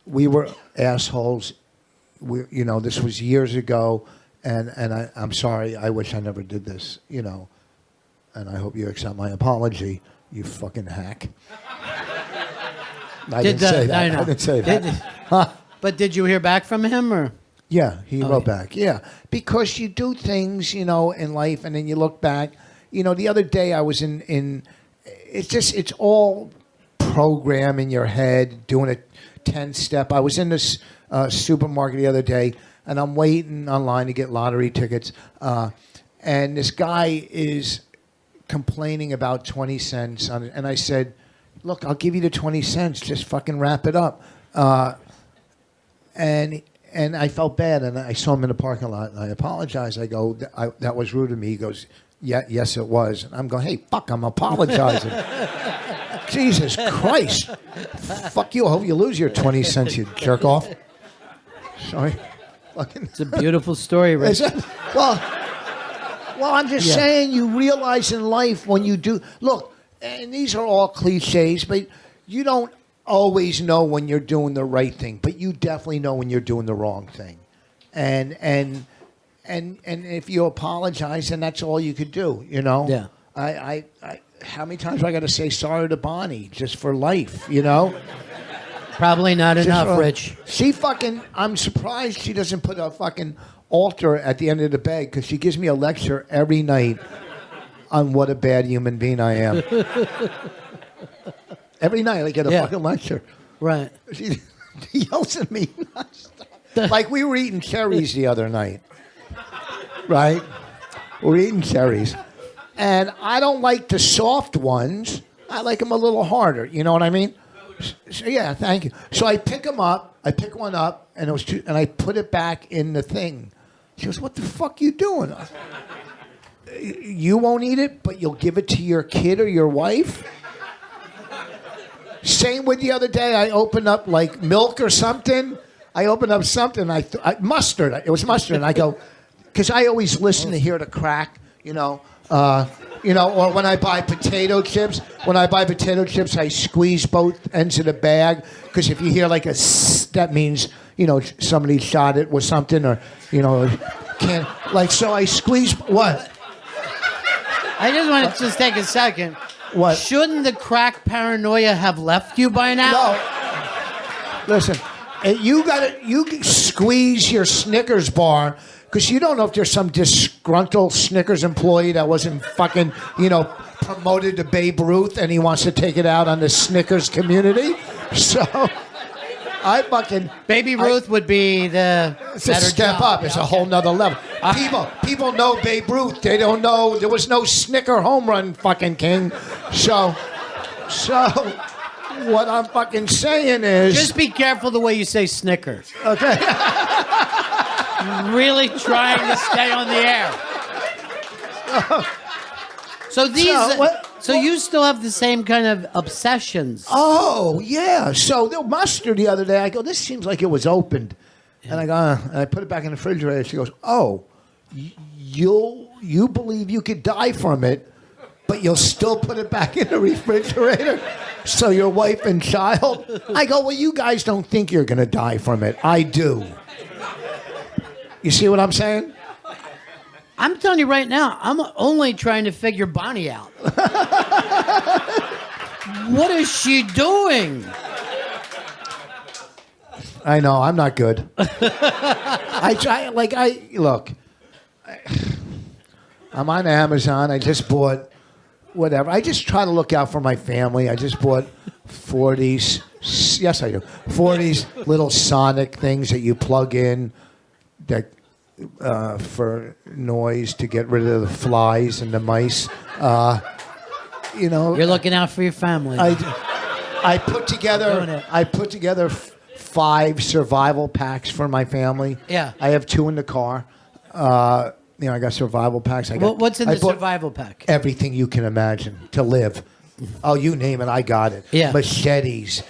we were assholes. This was years ago, and I'm sorry. I wish I never did this, and I hope you accept my apology, you fucking hack. I didn't say that. But did you hear back from him, or? Yeah, he wrote back. Yeah, because you do things, in life, and then you look back. The other day I was in it's all program in your head, doing a 10-step. I was in this supermarket the other day, and I'm waiting online to get lottery tickets, and this guy is complaining about 20 cents on it, and I said, look, I'll give you the 20 cents, just fucking wrap it up. And I felt bad, and I saw him in the parking lot, and I apologized. I go, that was rude of me. He goes, yeah, yes, it was. And I'm going, hey, fuck, I'm apologizing. Jesus Christ. Fuck you. I hope you lose your 20 cents, you jerk off. Sorry. It's a beautiful story, Rich. Well, I'm just saying, you realize in life when you do. Look, and these are all cliches, but you don't always know when you're doing the right thing, but you definitely know when you're doing the wrong thing. And if you apologize, then that's all you could do, Yeah. I how many times do I got to say sorry to Bonnie just for life, Probably not enough, Rich. I'm surprised she doesn't put a fucking altar at the end of the bed, because she gives me a lecture every night on what a bad human being I am. Every night I get a fucking lecture. Right. She yells at me. Like we were eating cherries the other night. Right? We're eating cherries. And I don't like the soft ones. I like them a little harder. You know what I mean? So, yeah, thank you. So I pick them up. I pick one up, and and I put it back in the thing. She goes, "What the fuck you doing? You won't eat it, but you'll give it to your kid or your wife?" Same with the other day. I opened up like milk or something. I opened up something. Mustard. It was mustard. And I go, because I always listen to hear the crack, or when I buy potato chips. When I buy potato chips, I squeeze both ends of the bag, because if you hear like a that means, somebody shot it with something, or, can't, so I squeeze, what? I just want to just take a second. What? Shouldn't the crack paranoia have left you by now? No. Listen, you squeeze your Snickers bar, because you don't know if there's some disgruntled Snickers employee that wasn't fucking, promoted to Babe Ruth, and he wants to take it out on the Snickers community. So I fucking... Baby Ruth would be the It's a step job. up. It's a whole nother level. People know Babe Ruth. They don't know there was no Snicker home run fucking king. So what I'm fucking saying is... Just be careful the way you say Snicker. Okay. Really trying to stay on the air. So you still have the same kind of obsessions. Oh, yeah. So the mustard the other day, I go, this seems like it was opened. Yeah. And I go, and I put it back in the refrigerator. She goes, oh, you believe you could die from it, but you'll still put it back in the refrigerator? So your wife and child? I go, well, you guys don't think you're going to die from it. I do. You see what I'm saying? I'm telling you right now, I'm only trying to figure Bonnie out. What is she doing? I know, I'm not good. Look, I'm on Amazon. I just bought whatever. I just try to look out for my family. I just bought 40s. Yes, I do. 40s little sonic things that you plug in that for noise to get rid of the flies and the mice. You're looking out for your family. I put together 5 survival packs for my family. Yeah. I have 2 in the car. I got survival packs. What's in the survival pack? Everything you can imagine to live. Oh, you name it, I got it. Yeah. Machetes,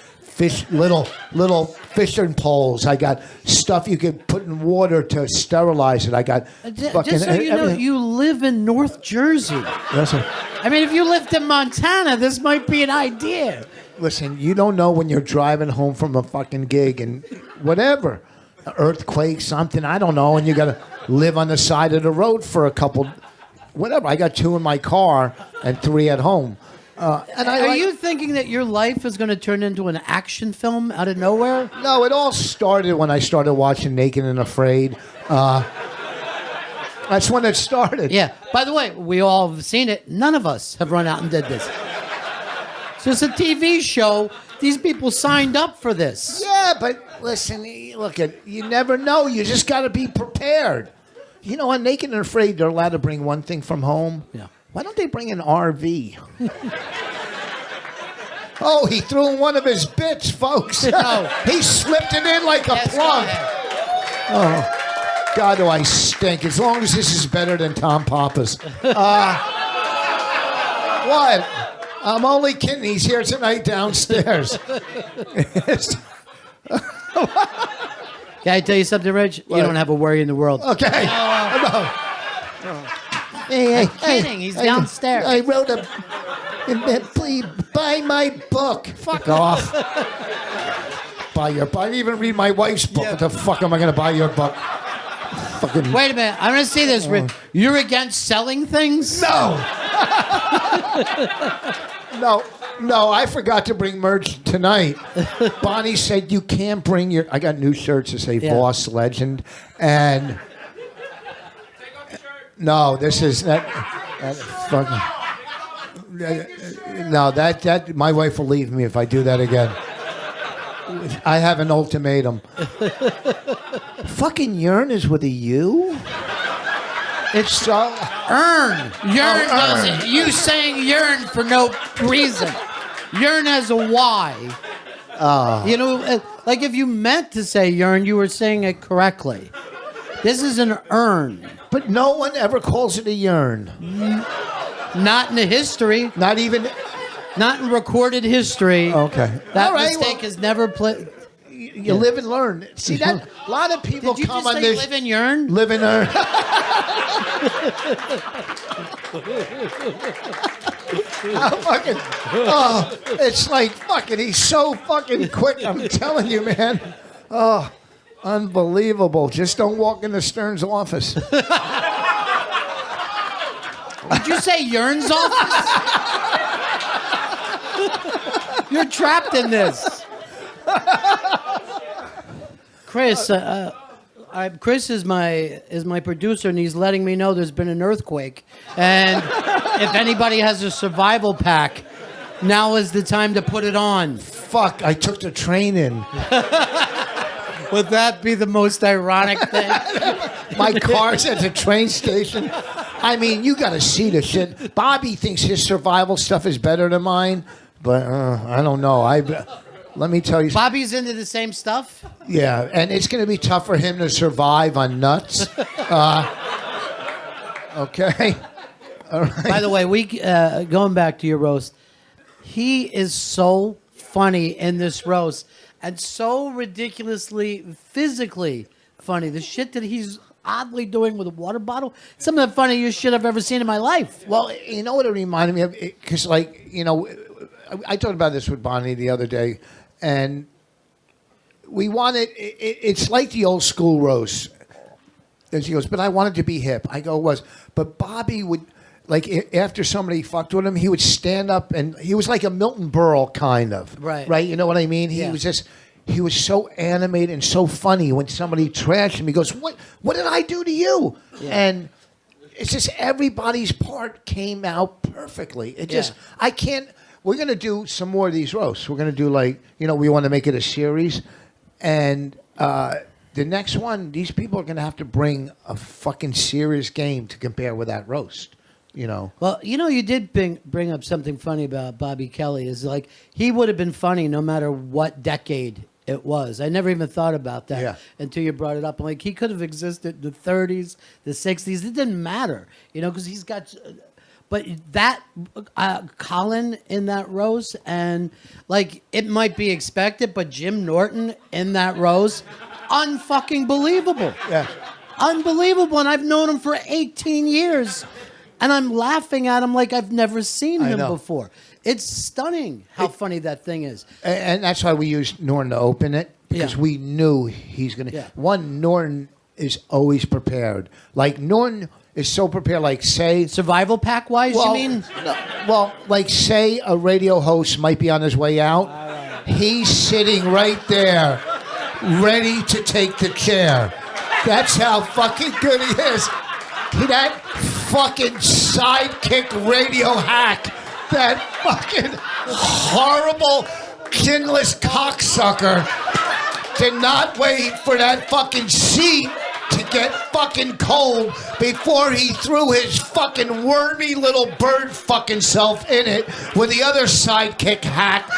little fishing poles. I got stuff you can put in water to sterilize it. I got just so you know, you live in North Jersey. I mean, if you lived in Montana, this might be an idea. Listen, you don't know when you're driving home from a fucking gig and whatever, an earthquake, something, I don't know, and you got to live on the side of the road for a couple, whatever. I got 2 in my car and 3 at home. And Are you thinking that your life is going to turn into an action film out of nowhere? No, it all started when I started watching Naked and Afraid. That's when it started. Yeah. By the way, we all have seen it. None of us have run out and did this. So it's a TV show. These people signed up for this. Yeah, but listen, look, you never know. You just got to be prepared. You know, on Naked and Afraid, they're allowed to bring one thing from home. Yeah. Why don't they bring an RV? Oh, he threw in one of his bits, folks. No. He slipped it in like a Yes, plug. go ahead. Oh, God, do I stink. As long as this is better than Tom Papa's. What? I'm only kidding. He's here tonight downstairs. Can I tell you something, Rich? What? You don't have a worry in the world. Okay. No. Hey, I'm kidding. He's downstairs. I wrote a... Please buy my book. Fuck off. Buy your book. I didn't even read my wife's book. What the fuck am I going to buy your book? Fucking... Wait a minute. I'm going to see this. You're against selling things? No. No, I forgot to bring merch tonight. Bonnie said you can't bring your... I got new shirts that say Voss Legend. And... No, this is... That fucking... No, that my wife will leave me if I do that again. I have an ultimatum. Fucking Yearn is with a U? It's so... Earn. Yearn doesn't. You saying yearn for no reason. Yearn has a Y. You know, like if you meant to say yearn, you were saying it correctly. This is an earn. But no one ever calls it a yearn. Not in the history. Not even... Not in recorded history. Okay. That All right, mistake has never played. You live and learn. See, that a lot of people Did you come just on say this... live and yearn? Live and learn. It's like fucking, he's so fucking quick. I'm telling you, man. Oh, unbelievable. Just don't walk into Stern's office. Did you say yearn's office? You're trapped in this. Chris, Chris is my producer, and he's letting me know there's been an earthquake. And if anybody has a survival pack, now is the time to put it on. Fuck, I took the train in. Would that be the most ironic thing? My car's at the train station. I mean, you got to see the shit. Bobby thinks his survival stuff is better than mine, but I don't know. Let me tell you. Bobby's into the same stuff? Yeah, and it's going to be tough for him to survive on nuts. Okay. All right. By the way, going back to your roast, he is so funny in this roast and so ridiculously physically funny. The shit that he's oddly doing with a water bottle, some of the funniest shit I've ever seen in my life. Well, you know what it reminded me of? Because, like, you know, I talked about this with Bonnie the other day, and we wanted, it's like the old school roast. And she goes, but I wanted to be hip. I go, it was. But Bobby would, like, after somebody fucked with him, he would stand up, and he was like a Milton Berle kind of. Right. Right? You know what I mean? He was just, he was so animated and so funny when somebody trashed him. He goes, what did I do to you? Yeah. And it's just everybody's part came out perfectly. It just, I can't, we're going to do some more of these roasts. We're going to do, like, you know, we want to make it a series. And the next one, these people are going to have to bring a fucking serious game to compare with that roast, you know. Well, you know, you did bring up something funny about Bobby Kelly. Is like, he would have been funny no matter what decade it was. I never even thought about that until you brought it up. I'm like, he could have existed in the 30s, the 60s. It didn't matter, you know, because he's got... But that, Colin in that roast, and, like, it might be expected, but Jim Norton in that roast, unfucking believable. Yeah. Unbelievable. And I've known him for 18 years. And I'm laughing at him like I've never seen him before. It's stunning how funny that thing is. And that's why we used Norton to open it, because we knew he's going to... Yeah. One, Norton is always prepared. Like, Norton is so prepared. Like, say, Survival pack wise, you mean? Well, like, say a radio host might be on his way out. He's sitting right there, ready to take the chair. That's how fucking good he is. That fucking sidekick radio hack. That fucking horrible, chinless cocksucker did not wait for that fucking seat to get fucking cold before he threw his fucking wormy little bird fucking self in it with the other sidekick hack.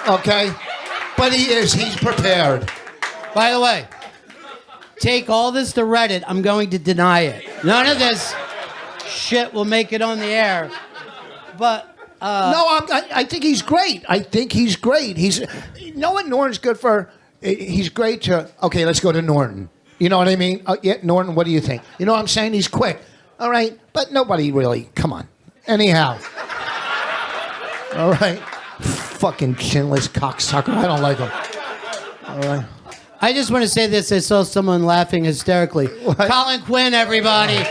Okay? But he's prepared. By the way, take all this to Reddit. I'm going to deny it. None of this shit will make it on the air. But I think he's great. I think he's great. You know what Norton's good for? He's great to. Okay, let's go to Norton. You know what I mean? Yeah, Norton. What do you think? You know what I'm saying? He's quick. All right, but nobody really. Come on. Anyhow. All right. Fucking chinless cocksucker. I don't like him. All right. I just want to say this. I saw someone laughing hysterically. What? Colin Quinn, everybody.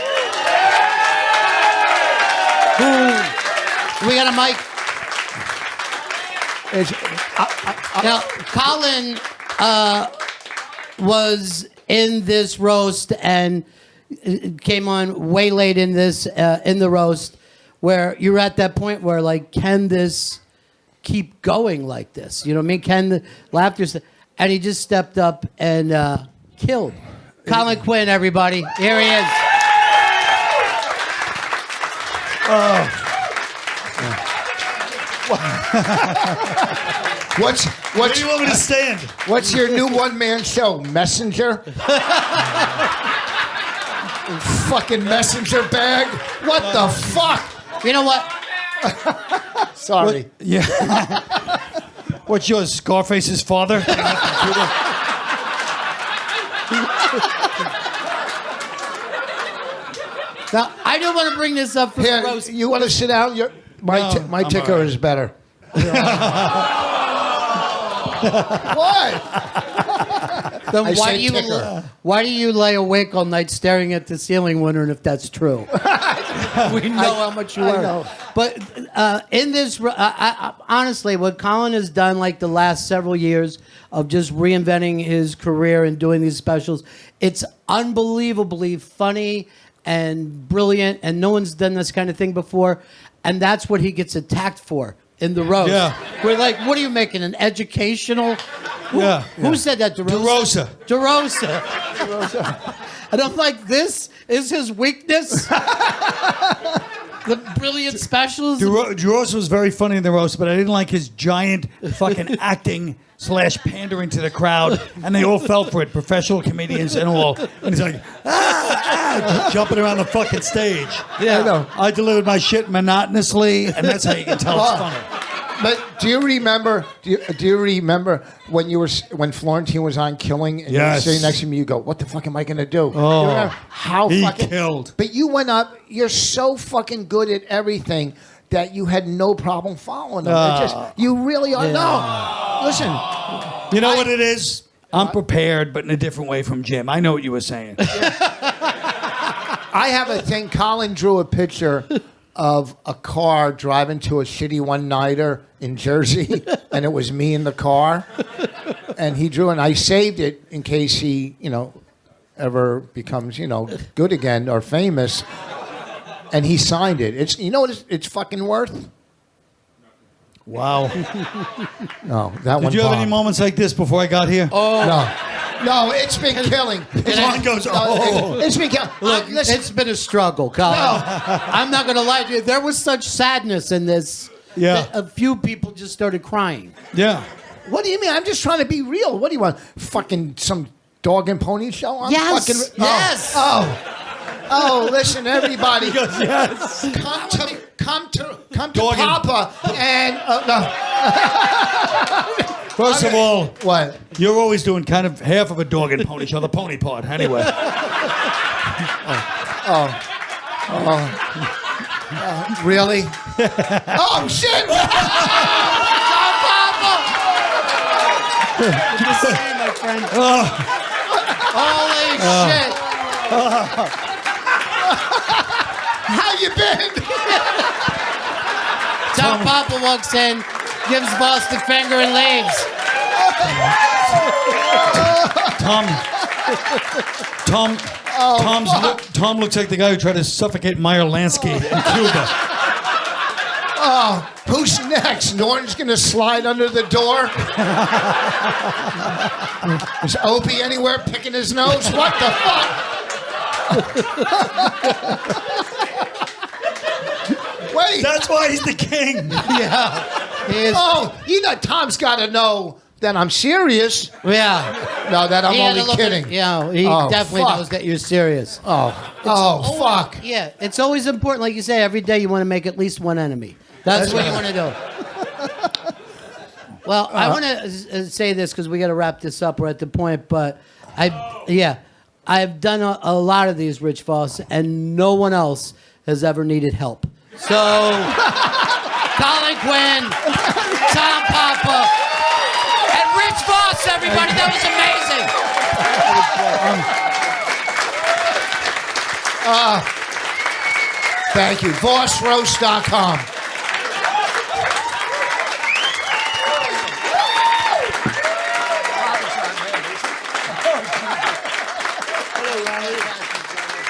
We got a mic. Now, Colin was in this roast and came on way late in the roast, where you're at that point where, like, can this keep going like this? You know what I mean? Can the laughter... And he just stepped up and killed. Colin Quinn, everybody. Here he is. Where do you want me to stand? What's your new one-man show? Messenger? Fucking messenger bag? What the fuck? You know what? Sorry. Yeah. What's yours, Scarface's father? Now, I don't want to bring this up for the Here, roast. you want to sit down? My ticker all right. is better. What? Then I why said do you ticker. why do you lay awake all night staring at the ceiling, wondering if that's true? We know how much you I are. know. But in this, honestly, what Colin has done, like the last several years of just reinventing his career and doing these specials, it's unbelievably funny and brilliant, and no one's done this kind of thing before, and that's what he gets attacked for in the roast. Yeah. We're like, what are you making, an educational? Who said that? DeRosa. DeRosa. And I'm like, this is his weakness? The brilliant specials? DeRosa was very funny in the roast, but I didn't like his giant fucking acting / pandering to the crowd, and they all fell for it, professional comedians and all. And he's like, jumping around the fucking stage. Yeah. I know. I delivered my shit monotonously, and that's how you can tell it's funny. But do you remember? Do you remember when Florentine was on Killing and you were Yes. sitting next to me? You go, "What the fuck am I gonna do?" Oh, You remember how he fucking killed. But you went up. You're so fucking good at everything that you had no problem following them. You really are. No, listen. You know what it is? I'm prepared, but in a different way from Jim. I know what you were saying. I have a thing. Colin drew a picture of a car driving to a shitty one-nighter in Jersey, and it was me in the car. And he drew, and I saved it in case he, ever becomes, good again or famous. And he signed it. It's, you know what it's fucking worth? Wow. No, that one. Did you have any bombed. moments like this before I got here? No, it's been killing. His line goes, oh. It's been killing. Look, Listen, it's been a struggle, Colin. I'm not going to lie to you. There was such sadness in this that a few people just started crying. Yeah. what do you mean? I'm just trying to be real. What do you want? Fucking some dog and pony show? I'm Yes, fucking, yes. Oh, listen, everybody. He goes, yes. Come to Dog and- Papa and no. First of all, What? you're always doing kind of half of a dog and pony show, the pony part, anyway. Really? Oh shit! Good to see you, my friend. Holy shit. How you been? Tom Papa walks in, gives Vos the finger and leaves. Tom looks like the guy who tried to suffocate Meyer Lansky in Cuba. Oh, who's next? Norton's gonna slide under the door. Is Opie anywhere picking his nose? What the fuck? Wait. That's why he's the king. Yeah. He is. Oh, you know, Tom's got to know that I'm serious. Yeah. No, that I'm He had a only little bit- kidding. Yeah, he Oh, definitely fuck. knows that you're serious. Oh, fuck. Yeah, it's always important, like you say, every day you want to make at least one enemy. That's what you want to do. Well, I want to say this because we got to wrap this up. We're at the point, but I've done a lot of these, Rich Vos, and no one else has ever needed help. So, Colin Quinn, Tom Papa, and Rich Vos, everybody. That was amazing. Thank you. VosRoast.com.